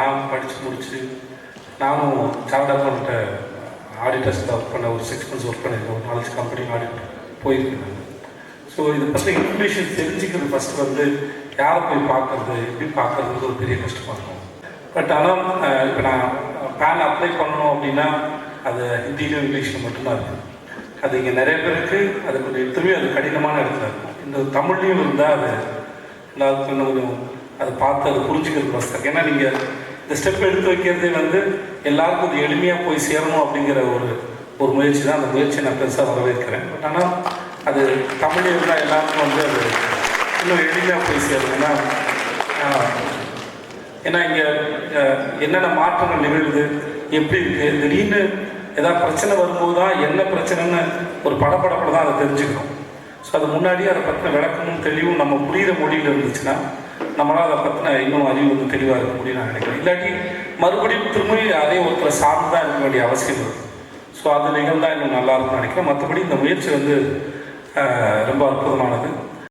நான் படித்து முடிச்சு நானும் சார்ட் அக்கௌண்ட்டை ஆடிட்டர்ஸில் ஒர்க் பண்ண ஒரு 6 months ஒர்க் பண்ணியிருக்கேன். ஒரு 4 கம்பெனி ஆடிட் போயிருக்கேன். ஸோ இதை பற்றி இன்ஃபர்மேஷன் தெரிஞ்சுக்கிறது ஃபஸ்ட்டு வந்து யாரை போய் பார்க்குறது, எப்படி பார்க்குறது ஒரு பெரிய கஷ்டமாக இருக்கும். பட் ஆனால் இப்போ நான் பேன் அப்ளை பண்ணணும் அப்படின்னா அது ஹிந்தியிலும் இங்கிலீஷில் மட்டும்தான் இருக்குது. அது இங்கே நிறைய பேருக்கு அது கொஞ்சம் எடுத்துமே அது கடினமான இடத்துல இருக்கும். இந்த தமிழ்லையும் இருந்தால் அது எல்லாருக்கும் இன்னும் கொஞ்சம் அதை பார்த்து அதை புரிஞ்சுக்கிறது கஷ்டம். ஏன்னா நீங்கள் இந்த ஸ்டெப் எடுத்து வைக்கிறதே வந்து எல்லாருக்கும் அது எளிமையாக போய் சேரணும் அப்படிங்கிற ஒரு முயற்சி தான். அந்த முயற்சியை நான் பெருசாக வரவேற்கிறேன். பட் ஆனால் அது தமிழ் இருந்தால் எல்லாருக்கும் வந்து அது இன்னும் எளிமையாக போய் சேரும். ஏன்னா இங்கே என்னென்ன மாற்றங்கள் நிகழ்வுது, எப்படி இருக்குது, திடீர்னு ஏதாவது பிரச்சனை வரும்போது தான் என்ன பிரச்சனைன்னு ஒரு படப்படப்பில் தான் அதை தெரிஞ்சுக்கணும். ஸோ அது முன்னாடியே அதை பற்றின விளக்கமும் தெளிவும் நம்ம புரிகிற மொழியில் இருந்துச்சுன்னா நம்மளால் அதை பற்றின இன்னும் அறிவு வந்து தெளிவாக இருக்க முடியும் நான் நினைக்கிறேன். இல்லாட்டி மறுபடியும் திரும்பி அதே ஒருத்தரை சார்ந்து தான் இருக்க வேண்டிய அவசியம் இருக்குது. ஸோ அது நிகழ்ந்தால் இன்னும் நல்லாயிருக்கும்னு நினைக்கிறேன். மற்றபடி இந்த முயற்சி வந்து ரொம்ப அற்புதமானது.